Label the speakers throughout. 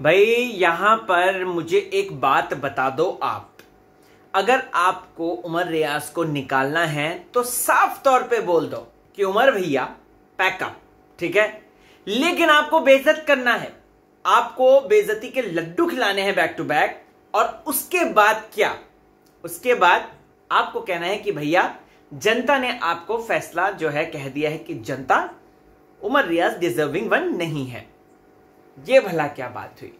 Speaker 1: भाई यहां पर मुझे एक बात बता दो आप, अगर आपको उमर रियाज को निकालना है तो साफ तौर पे बोल दो कि उमर भैया पैकअप, ठीक है। लेकिन आपको बेइज्जत करना है, आपको बेइज्जती के लड्डू खिलाने हैं बैक टू बैक, और उसके बाद क्या, उसके बाद आपको कहना है कि भैया जनता ने आपको फैसला जो है कह दिया है कि जनता उमर रियाज डिजर्विंग वन नहीं है। ये भला क्या बात हुई?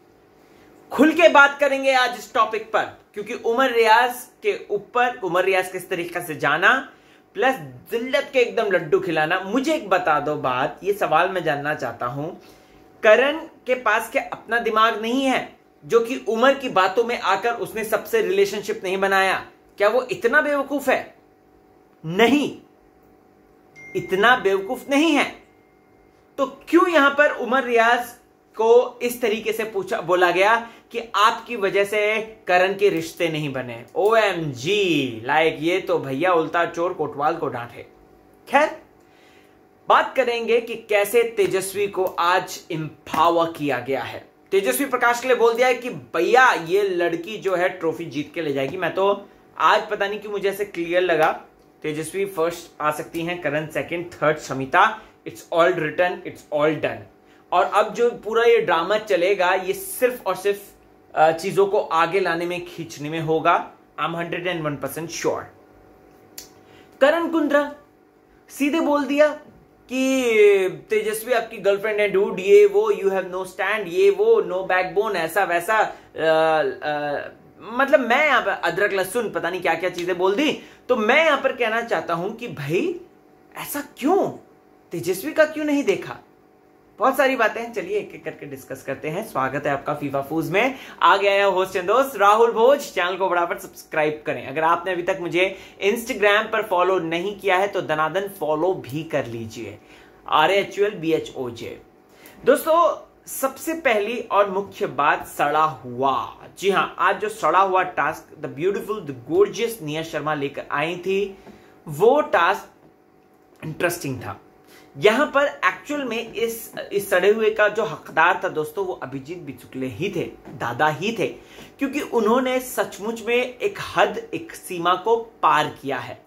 Speaker 1: खुल के बात करेंगे आज इस टॉपिक पर, क्योंकि उमर रियाज के ऊपर, उमर रियाज किस तरीके से जाना प्लस जिल्लत के एकदम लड्डू खिलाना। मुझे एक बता दो बात, ये सवाल मैं जानना चाहता हूं, करण के पास क्या अपना दिमाग नहीं है जो कि उमर की बातों में आकर उसने सबसे रिलेशनशिप नहीं बनाया? क्या वो इतना बेवकूफ है? नहीं, इतना बेवकूफ नहीं है। तो क्यों यहां पर उमर रियाज को इस तरीके से बोला गया कि आपकी वजह से करण के रिश्ते नहीं बने? OMG, लाइक ये तो भैया उल्टा चोर कोतवाल को डांटे। खैर, बात करेंगे कि कैसे तेजस्वी को आज एम्पावर किया गया है। तेजस्वी प्रकाश के लिए बोल दिया है कि भैया ये लड़की जो है ट्रॉफी जीत के ले जाएगी। मैं तो आज पता नहीं क्यों मुझे ऐसे क्लियर लगा, तेजस्वी फर्स्ट आ सकती हैं, Karan second, third Samita. It's all written, it's all done. और अब जो पूरा ये ड्रामा चलेगा ये सिर्फ और सिर्फ चीजों को आगे लाने में, खींचने में होगा। I am 101% sure. Karan Kundra सीधे बोल दिया कि तेजस्वी आपकी गर्लफ्रेंड है डूड, ये वो, यू हैव नो स्टैंड, ये वो, नो बैकबोन, ऐसा वैसा। मतलब मैं यहां पर अदरक लहसुन पता नहीं क्या क्या चीजें बोल दी। तो मैं यहां पर कहना चाहता हूं कि भाई ऐसा क्यों, तेजस्वी का क्यों नहीं देखा? बहुत सारी बातें हैं, चलिए एक एक करके डिस्कस करते हैं। स्वागत है आपका फीफा फूज में। आ गया है होस्ट एंड दोस्त राहुल भोज। चैनल को फटाफट सब्सक्राइब करें। अगर आपने अभी तक मुझे इंस्टाग्राम पर फॉलो नहीं किया है तो दनादन फॉलो भी कर लीजिए, RAHULBHOJ। दोस्तों, सबसे पहली और मुख्य बात, सड़ा हुआ। जी हां, आज जो सड़ा हुआ task the beautiful the gorgeous Nia Sharma लेकर आई थी, वो टास्क इंटरेस्टिंग था। यहां पर एक्चुअल में इस सड़े हुए का जो हकदार था दोस्तों, वो अभिजीत बिचुकले ही थे, दादा ही थे, क्योंकि उन्होंने सचमुच में एक हद, एक सीमा को पार किया है,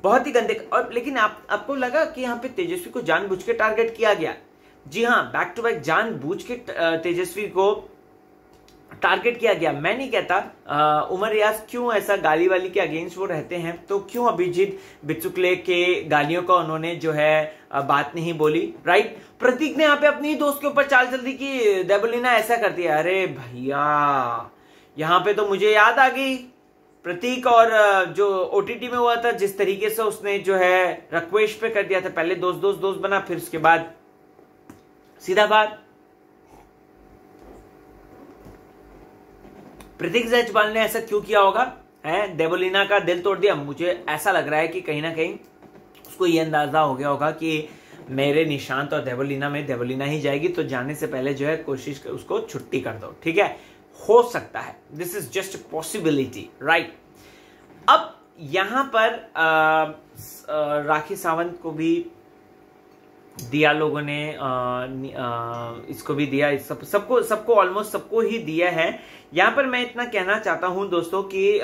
Speaker 1: बहुत ही गंदे। और लेकिन आपको लगा कि यहां पे तेजस्वी को जानबूझ के टारगेट किया गया? जी हां, बैक टू बैक जानबूझ के तेजस्वी को टारगेट किया गया। मैं नहीं कहता उमर रियाज क्यों ऐसा गाली वाली के अगेंस्ट वो रहते हैं, तो क्यों अभिजीत बिचुकले के गालियों का उन्होंने जो है बात नहीं बोली, राइट? प्रतीक ने यहाँ पे अपनी दोस्त के ऊपर चाल चल दी कि देवलीना ऐसा करती है। अरे भैया, यहाँ पे तो मुझे याद आ गई प्रतीक और जो OTT में हुआ था, जिस तरीके से उसने जो है रिक्वेस्ट पे कर दिया था। पहले दोस्त दोस्त दोस्त बना, फिर उसके बाद सीधा बात। प्रतीक जयसवाल ने ऐसा क्यों किया होगा? है देवलीना का दिल तोड़ दिया। मुझे ऐसा लग रहा है कि कहीं ना कहीं उसको ये अंदाजा हो गया होगा कि मेरे निशांत और देवलीना में देवलीना ही जाएगी, तो जाने से पहले जो है कोशिश कर उसको छुट्टी कर दो, ठीक है? हो सकता है, this is just possibility, right? अब यहां पर राखी सावंत को भी दिया लोगों ने, इसको भी दिया, सबको ऑलमोस्ट सबको ही दिया है। यहां पर मैं इतना कहना चाहता हूं दोस्तों कि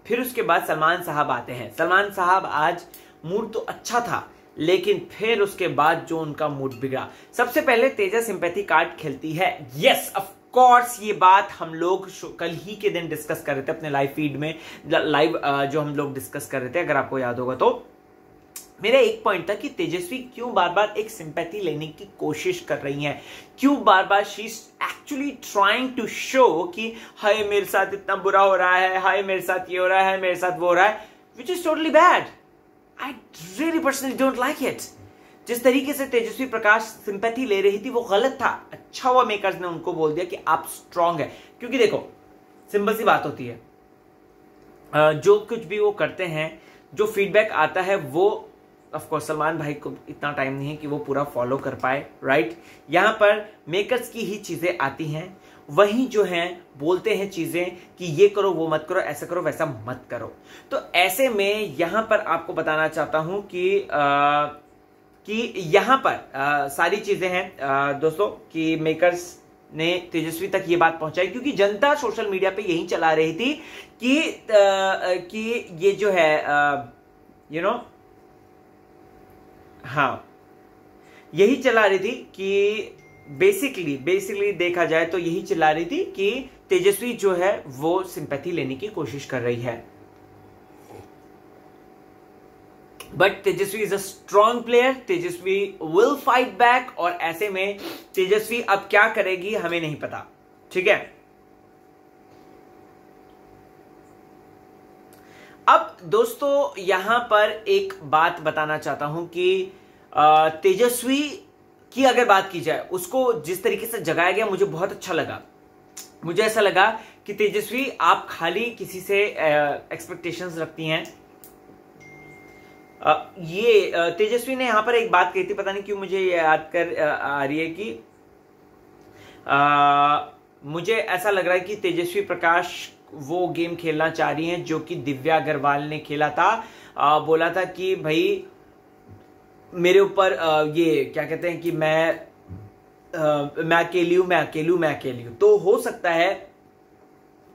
Speaker 1: फिर उसके बाद सलमान साहब आते हैं। सलमान साहब आज मूड तो अच्छा था, लेकिन फिर उसके बाद जो उनका मूड बिगड़ा। सबसे पहले तेजा सिंपैथी कार्ड खेलती है। यस, ऑफ कोर्स, ये बात हम लोग कल ही के दिन डिस्कस कर रहे थे अपने लाइव फीड में, लाइव जो हम लोग डिस्कस कर रहे थे, अगर आपको याद होगा तो। मेरा एक पॉइंट था कि तेजस्वी क्यों बार बार एक सिंपैथी लेने की कोशिश कर रही हैं, क्यों बार बार she is actually trying to show कि हाय मेरे साथ इतना बुरा हो रहा है, हाय मेरे साथ ये हो रहा है, मेरे साथ वो हो रहा है, which is totally bad. I really personally don't like it. जिस तरीके से तेजस्वी प्रकाश सिंपैथी ले रही थी वो गलत था। अच्छा हुआ मेकर्स ने उनको बोल दिया कि आप स्ट्रांग है, क्योंकि देखो सिंपल सी बात होती है, जो कुछ भी वो करते हैं, जो फीडबैक आता है, वो ऑफ कोर्स सलमान भाई को इतना टाइम नहीं है कि वो पूरा फॉलो कर पाए, राइट? यहां पर मेकर्स की ही चीजें आती हैं, वही जो हैं बोलते हैं चीजें कि ये करो, वो मत करो, ऐसा करो, वैसा मत करो। तो ऐसे में यहां पर आपको बताना चाहता हूं कि यहां पर सारी चीजें हैं दोस्तों, कि मेकर्स ने तेजस्वी तक ये बात पहुंचाई, क्योंकि जनता सोशल मीडिया पे यही चला रही थी कि ये जो है हाँ, यही चला रही थी कि बेसिकली देखा जाए तो यही चला रही थी कि तेजस्वी जो है वो सिंपैथी लेने की कोशिश कर रही है। But Tejashwi is a strong player, Tejashwi will fight back, और ऐसे में तेजस्वी अब क्या करेगी हमें नहीं पता, ठीक है। अब दोस्तों यहां पर एक बात बताना चाहता हूं कि तेजस्वी की अगर बात की जाए, उसको जिस तरीके से जगाया गया मुझे बहुत अच्छा लगा। मुझे ऐसा लगा कि तेजस्वी आप खाली किसी से एक्सपेक्टेशंस रखती हैं। ये तेजस्वी ने यहां पर एक बात कही थी, पता नहीं क्यों मुझे ये याद कर आ रही है कि मुझे ऐसा लग रहा है कि तेजस्वी प्रकाश वो गेम खेलना चाह रही हैं जो कि दिव्या अग्रवाल ने खेला था। बोला था कि भाई मेरे ऊपर ये क्या कहते हैं कि मैं अकेली हूं। तो हो सकता है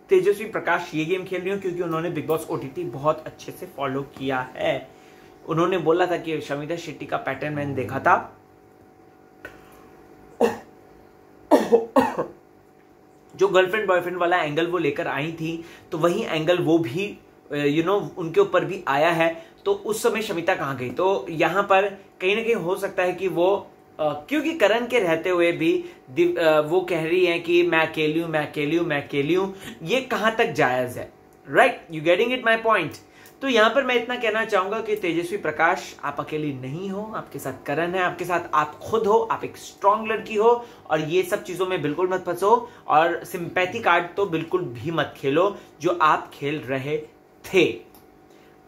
Speaker 1: तेजस्वी प्रकाश ये गेम खेल रही हूं क्योंकि उन्होंने बिग बॉस ओटीटी बहुत अच्छे से फॉलो किया है। उन्होंने बोला था कि शमिता शेट्टी का पैटर्न मैंने देखा था, जो गर्लफ्रेंड बॉयफ्रेंड वाला एंगल वो लेकर आई थी, तो वही एंगल वो भी उनके ऊपर भी आया है। तो उस समय शमिता कहां गई? तो यहां पर कहीं ना कहीं हो सकता है कि वो क्योंकि करण के रहते हुए भी वो कह रही है कि मैं अकेली हूं, ये कहां तक जायज है? Right, you getting it my point? तो यहां पर मैं इतना कहना चाहूंगा कि तेजस्वी प्रकाश आप अकेली नहीं हो, आपके साथ करण है, आपके साथ आप खुद हो, आप एक स्ट्रांग लड़की हो, और ये सब चीजों में बिल्कुल मत फंसो, और सिंपैथी कार्ड तो बिल्कुल भी मत खेलो जो आप खेल रहे थे।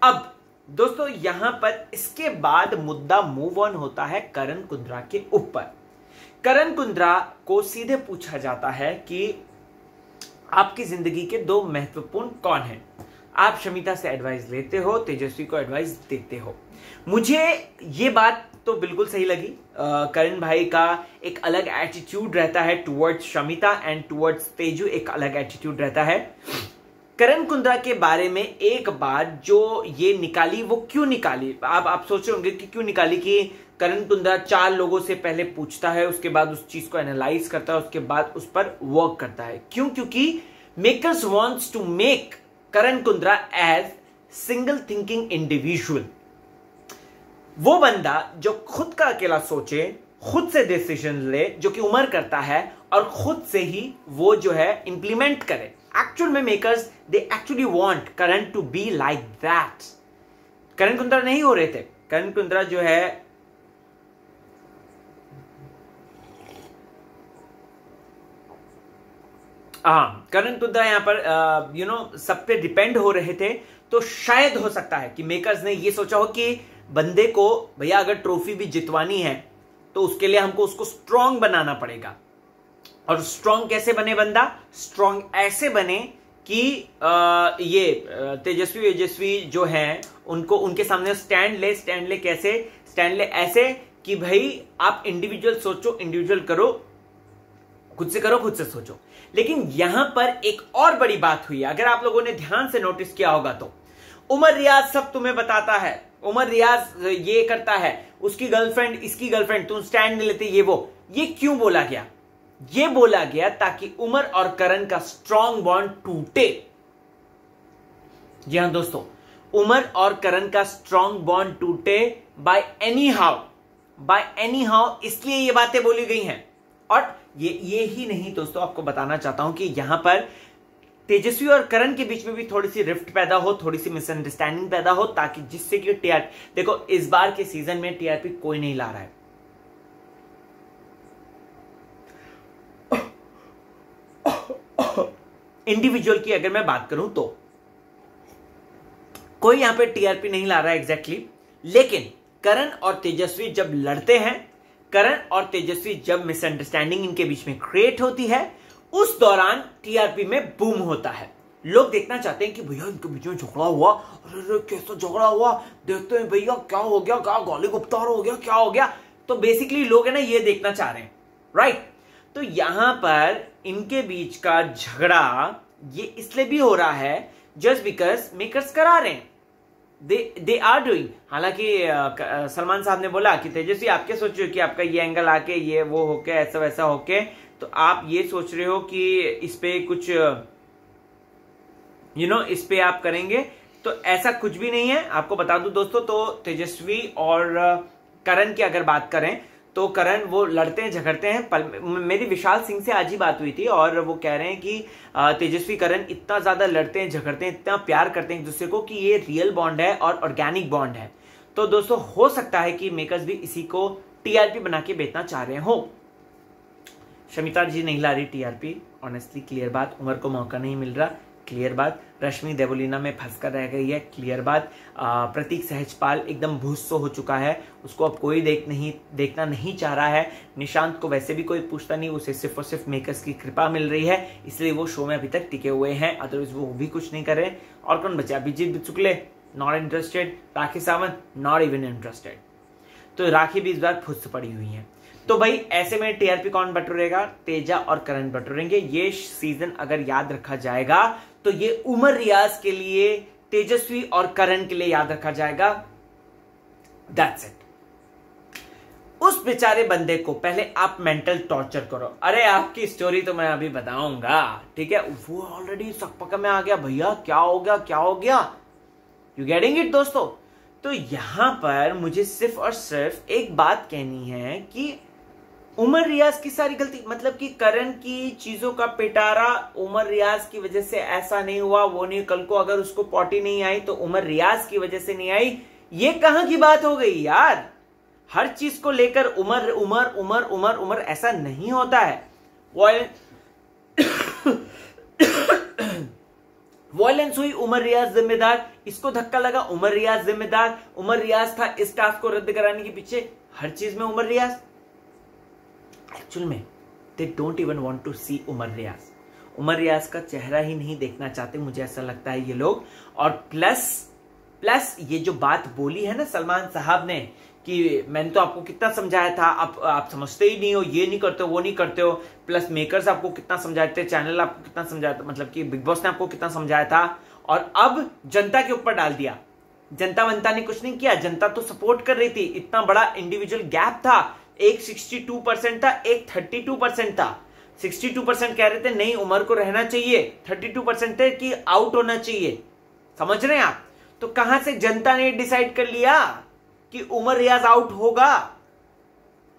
Speaker 1: अब दोस्तों यहां पर इसके बाद मुद्दा मूव ऑन होता है करण कुंद्रा के ऊपर। करण कुंद्रा को सीधे पूछा जाता है कि आपकी जिंदगी के दो महत्वपूर्ण कौन हैं? आप शमिता से एडवाइस लेते हो, तेजस्वी को एडवाइस देते हो। मुझे ये बात तो बिल्कुल सही लगी। करण भाई का एक अलग एटीट्यूड रहता है towards Shamita and towards Teju, एक अलग एटीट्यूड रहता है। करण कुंद्रा के बारे में एक बात जो ये निकाली, वो क्यों निकाली? आप सोच रहे होंगे कि क्यों निकाली कि करण कुंद्रा 4 लोगों से पहले पूछता है, उसके बाद उस चीज को एनालाइज करता है, उसके बाद उस पर वर्क करता है। क्यों? क्योंकि makers wants to make Karan Kundra as single thinking individual. वो बंदा जो खुद का अकेला सोचे, खुद से डिसीजन ले, जो कि उमर करता है, और खुद से ही वो जो है इंप्लीमेंट करे। एक्चुअल में makers they actually want Karan to be like that. Karan Kundra नहीं हो रहे थे। करण कुंद्रा जो है करण कुंद्रा यहां पर सब पे डिपेंड हो रहे थे। तो शायद हो सकता है कि मेकर्स ने ये सोचा हो कि बंदे को भैया अगर ट्रॉफी भी जितवानी है तो उसके लिए हमको उसको स्ट्रांग बनाना पड़ेगा। और स्ट्रांग कैसे बने बंदा? स्ट्रांग ऐसे बने कि ये तेजस्वी जो हैं उनको उनके सामने स्टैंड ले कैसे? स्टैंड ले ऐसे कि भाई आप इंडिविजुअल सोचो, इंडिविजुअल करो, खुद से सोचो। लेकिन यहां पर एक और बड़ी बात हुई है, अगर आप लोगों ने ध्यान से नोटिस किया होगा तो उमर रियाज सब तुम्हें बताता है, उमर रियाज ये करता है, उसकी गर्लफ्रेंड, इसकी गर्लफ्रेंड, तुम स्टैंड नहीं लेते, ये क्यों बोला गया? ये बोला गया ताकि उमर और करण का स्ट्रॉन्ग बॉन्ड टूटे। जी हां दोस्तों, उमर और करण का स्ट्रॉन्ग बॉन्ड टूटे बाय एनी हाउ, इसलिए ये बातें बोली गई हैं। और ये ही नहीं दोस्तों, आपको बताना चाहता हूं कि यहां पर तेजस्वी और करण के बीच में भी थोड़ी सी रिफ्ट पैदा हो, थोड़ी सी मिसअंडरस्टैंडिंग पैदा हो, ताकि जिससे कि टीआरपी, देखो इस बार के सीजन में टीआरपी कोई नहीं ला रहा है। इंडिविजुअल की अगर मैं बात करूं तो कोई यहां पे टीआरपी नहीं ला रहा है एग्जैक्टली। लेकिन करण और तेजस्वी जब लड़ते हैं, करण और तेजस्वी जब मिसअंडरस्टैंडिंग इनके बीच में क्रिएट होती है, उस दौरान टीआरपी में बूम होता है। लोग देखना चाहते हैं कि भैया इनके बीच में झगड़ा हुआ, अरे कैसा झगड़ा हुआ, देखते हैं भैया क्या हो गया, क्या गाली गुप्तार हो गया, क्या हो गया। तो बेसिकली लोग है ना ये देखना चाह रहे हैं, राइट? तो यहां पर इनके बीच का झगड़ा ये इसलिए भी हो रहा है जस्ट बिकॉज मेकर्स करा रहे हैं, दे आर डूइंग। हालांकि सलमान साहब ने बोला कि तेजस्वी आप क्या सोच रहे हो कि आपका ये एंगल आके ये वो होके ऐसा वैसा होके, तो आप ये सोच रहे हो कि इस पे कुछ इस पे आप करेंगे, तो ऐसा कुछ भी नहीं है। आपको बता दूं दोस्तों, तो तेजस्वी और करण की अगर बात करें तो करण वो लड़ते हैं झगड़ते हैं। मेरी विशाल सिंह से आज ही बात हुई थी और वो कह रहे हैं कि तेजस्वी करण इतना ज्यादा लड़ते हैं झगड़ते हैं, इतना प्यार करते हैं एक दूसरे को कि ये रियल बॉन्ड है और ऑर्गेनिक बॉन्ड है। तो दोस्तों हो सकता है कि मेकर्स भी इसी को टीआरपी बना के बेचना चाह रहे हो। शमिता जी नहीं ला रही टीआरपी, ऑनेस्टली क्लियर बात। उमर को मौका नहीं मिल रहा, क्लियर बात। रश्मि देवोलीना में फंसकर रह गई है, क्लियर बात। प्रतीक सहजपाल एकदम भूस्सो हो चुका है, उसको अब कोई देखना नहीं चाह रहा है। निशांत को वैसे भी कोई पूछता नहीं, उसे सिर्फ और सिर्फ मेकर्स की कृपा मिल रही है, इसलिए वो शो में अभी तक टिके हुए हैं, अदरवाइज वो भी कुछ नहीं कर रहे। और कौन बचा? Abhijeet Bichukale not interested, Rakhi Sawant not even interested. तो राखी भी इस बार फुस पड़ी हुई है। तो भाई ऐसे में टीआरपी कौन बटोरेगा? तेजा और करण बटोरेंगे। ये सीजन अगर याद रखा जाएगा तो ये उमर रियाज के लिए, तेजस्वी और करण के लिए याद रखा जाएगा। That's it. उस बेचारे बंदे को पहले आप मेंटल टॉर्चर करो। अरे आपकी स्टोरी तो मैं अभी बताऊंगा, ठीक है? वो ऑलरेडी सकपका में आ गया, भैया क्या हो गया क्या हो गया। यू गेटिंग इट दोस्तों? तो यहां पर मुझे सिर्फ और सिर्फ एक बात कहनी है कि उमर रियाज की सारी गलती, मतलब कि करण की चीजों का पिटारा उमर रियाज की वजह से ऐसा नहीं हुआ, वो नहीं, कल को अगर उसको पॉटी नहीं आई तो उमर रियाज की वजह से नहीं आई। ये कहां की बात हो गई यार? हर चीज को लेकर उमर उमर उमर उमर उमर, ऐसा नहीं होता है। वॉयलेंस हुई, उमर रियाज जिम्मेदार। इसको धक्का लगा, उमर रियाज जिम्मेदार। उमर रियाज था इस टास्क को रद्द कराने के पीछे, हर चीज में उमर रियाज। एक्चुअल में they don't even want to see Umar Riyaz. Umar Riyaz का चेहरा ही नहीं देखना चाहते, मुझे ऐसा लगता है ये लोग। और प्लस ये जो बात बोली है ना सलमान साहब ने कि मैंने तो आपको कितना समझाया था, आप समझते ही नहीं हो, ये नहीं करते हो, वो नहीं करते हो। प्लस मेकर्स आपको कितना समझाए थे, चैनल आपको कितना समझाया था, मतलब कि बिग बॉस ने आपको कितना समझाया था, और अब जनता के ऊपर डाल दिया। जनता वंता ने कुछ नहीं किया, जनता तो सपोर्ट कर रही थी। इतना बड़ा इंडिविजुअल गैप था, एक 62% था, एक 32% था। 62% कह रहे थे नहीं उमर को रहना चाहिए, 32% थे कि आउट होना चाहिए। समझ रहे हैं आप? तो कहां से जनता ने डिसाइड कर लिया कि उमर रियाज आउट होगा?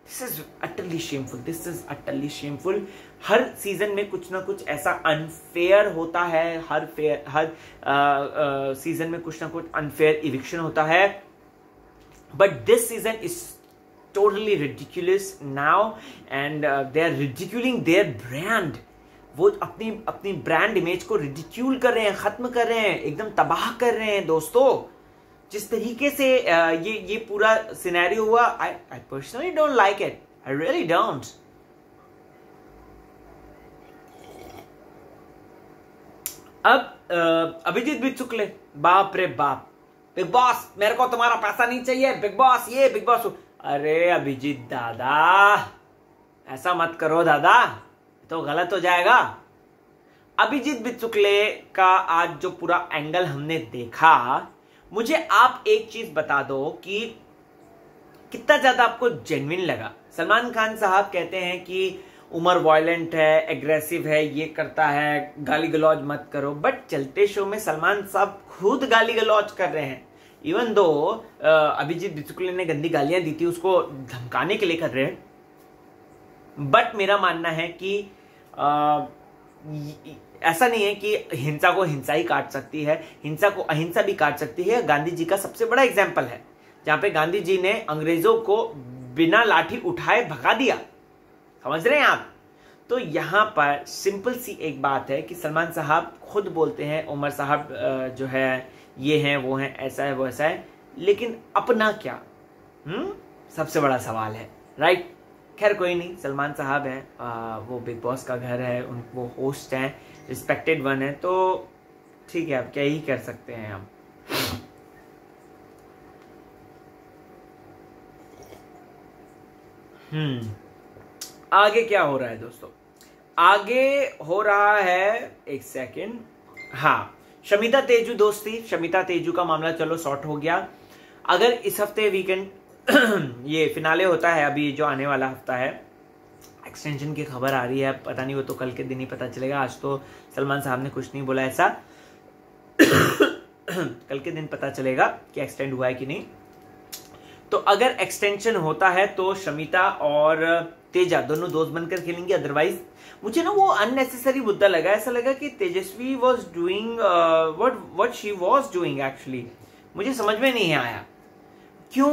Speaker 1: This is utterly shameful, this is utterly shameful. Her season में कुछ ना कुछ ऐसा अनफेयर होता है, हर सीजन में कुछ ना कुछ अनफेयर इविक्शन होता है। But this season is totally ridiculous now and they are ridiculing their brand। वो अपनी ब्रांड इमेज को रिडिक्यूल कर रहे हैं, खत्म कर रहे हैं, एकदम तबाह कर रहे हैं दोस्तों। जिस तरीके से ये पूरा सिनेरियो हुआ, I personally don't like it, I really don't। अब अभिजीत बिचुकले, बाप रे बाप, बिग बॉस मेरे को तुम्हारा पैसा नहीं चाहिए, बिग बॉस ये, बिग बॉस। अरे अभिजीत दादा ऐसा मत करो दादा, तो गलत हो जाएगा। अभिजीत बिचुकले का आज जो पूरा एंगल हमने देखा, मुझे आप एक चीज बता दो कि कितना ज्यादा आपको जेन्युइन लगा। सलमान खान साहब कहते हैं कि उमर वायलेंट है, एग्रेसिव है, ये करता है, गाली गलौज मत करो। बट चलते शो में सलमान साहब खुद गाली गलौज कर रहे हैं। इवन दो अभिजीत बिचुकले ने गंदी गालियां दी थी, उसको धमकाने के लिए कर रहे हैं। बट मेरा मानना है कि ऐसा नहीं है कि हिंसा को हिंसा ही काट सकती है, हिंसा को अहिंसा भी काट सकती है। गांधी जी का सबसे बड़ा एग्जाम्पल है, जहां पे गांधी जी ने अंग्रेजों को बिना लाठी उठाए भगा दिया। समझ रहे हैं आप? तो यहां पर सिंपल सी एक बात है कि सलमान साहब खुद बोलते हैं उमर साहब जो है ये हैं वो हैं, ऐसा है वो ऐसा है, लेकिन अपना क्या? सबसे बड़ा सवाल है, राइट? खैर कोई नहीं, सलमान साहब हैं, वो बिग बॉस का घर है, वो होस्ट हैं, रिस्पेक्टेड वन है, तो ठीक है, अब क्या ही कर सकते हैं हम। आगे क्या हो रहा है दोस्तों? आगे हो रहा है, एक सेकेंड, हाँ, शमिता तेजू दोस्ती, शमिता तेजू का मामला चलो सॉर्ट हो गया। अगर इस हफ्ते वीकेंड ये फिनाले होता है, अभी जो आने वाला हफ्ता है, एक्सटेंशन की खबर आ रही है, पता नहीं वो तो कल के दिन ही पता चलेगा। आज तो सलमान साहब ने कुछ नहीं बोला ऐसा कल के दिन पता चलेगा कि एक्सटेंड हुआ है कि नहीं। तो अगर एक्सटेंशन होता है तो शमिता और तेजा दोनों दोस्त बनकर खेलेंगे। अदरवाइज मुझे ना वो अननेसेसरी मुद्दा लगा, ऐसा लगा कि Tejasswi was doing what she was doing actually. मुझे समझ में नहीं आया क्यों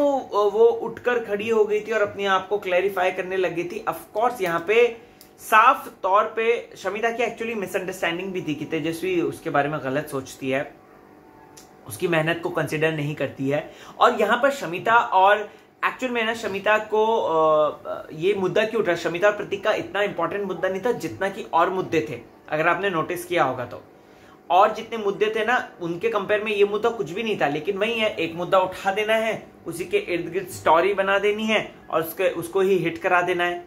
Speaker 1: वो उठकर खड़ी हो गई थी और अपने आप को क्लैरिफाई करने लग गई थी। ऑफ कोर्स यहाँ पे साफ तौर पे शमिता की एक्चुअली मिसअंडरस्टैंडिंग भी थी कि तेजस्वी उसके बारे में गलत सोचती है, उसकी मेहनत को कंसिडर नहीं करती है। और यहां पर शमिता और एक्चुअल में ना शमिता को ये मुद्दा क्यों उठा, शमिता और प्रतीक का इतना इंपॉर्टेंट मुद्दा नहीं था जितना कि और मुद्दे थे, अगर आपने नोटिस किया होगा तो। और जितने मुद्दे थे ना उनके कंपेयर में ये मुद्दा कुछ भी नहीं था, लेकिन वही है, एक मुद्दा उठा देना है, उसी के इर्द गिर्द स्टोरी बना देनी है और उसको ही हिट करा देना है।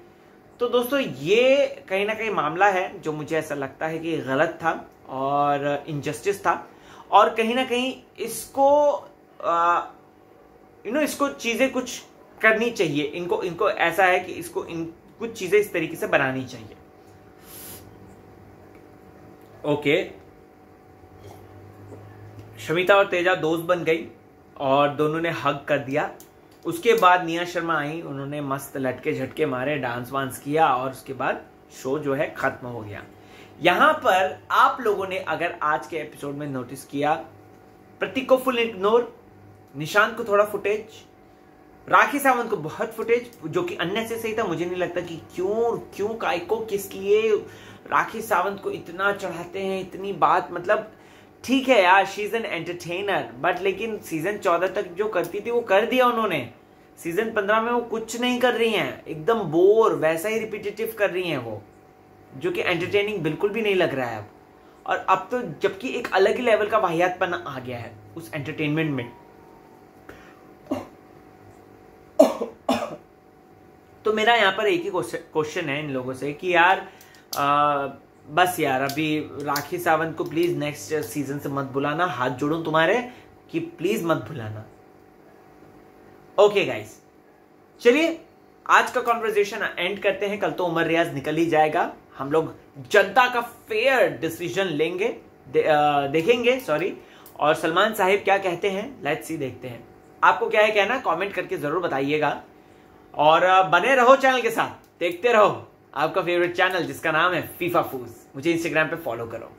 Speaker 1: तो दोस्तों ये कहीं ना कहीं मामला है जो मुझे ऐसा लगता है कि गलत था और इनजस्टिस था, और कहीं ना कहीं इसको इसको चीजें कुछ करनी चाहिए, इनको ऐसा है कि इसको कुछ चीजें इस तरीके से बनानी चाहिए। ओके, शमिता और तेजा दोस्त बन गई और दोनों ने हग कर दिया। उसके बाद निया शर्मा आई, उन्होंने मस्त लटके झटके मारे, डांस वांस किया और उसके बाद शो जो है खत्म हो गया। यहां पर आप लोगों ने अगर आज के एपिसोड में नोटिस किया, प्रतीक को फुल इग्नोर, निशांत को थोड़ा फुटेज, राखी सावंत को बहुत फुटेज, जो कि अननेसेसरी था। मुझे नहीं लगता कि क्यों काय को किस लिए राखी सावंत को इतना चढ़ाते हैं, इतनी बात, मतलब ठीक है यार, she is an entertainer, but लेकिन सीजन 14 तक जो करती थी वो कर दिया उन्होंने। सीजन 15 में वो कुछ नहीं कर रही हैं, एकदम बोर, वैसा ही रिपीटेटिव कर रही हैं वो, जो कि एंटरटेनिंग बिल्कुल भी नहीं लग रहा है अब। और अब तो जबकि एक अलग ही लेवल का वाहियातपना आ गया है उस एंटरटेनमेंट में। तो मेरा यहाँ पर एक ही क्वेश्चन है इन लोगों से कि यार बस यार, अभी राखी सावंत को प्लीज नेक्स्ट सीजन से मत बुलाना, हाथ जोड़ूं तुम्हारे कि प्लीज मत बुलाना। ओके गाइस, चलिए आज का कॉन्वर्सेशन एंड करते हैं। कल तो उमर रियाज निकल ही जाएगा, हम लोग जनता का फेयर डिसीजन लेंगे, देखेंगे सॉरी, और सलमान साहिब क्या कहते हैं, लेट्स सी, देखते हैं। आपको क्या है कहना, कमेंट करके जरूर बताइएगा और बने रहो चैनल के साथ, देखते रहो आपका फेवरेट चैनल जिसका नाम है फीफा फूज। मुझे इंस्टाग्राम पे फॉलो करो।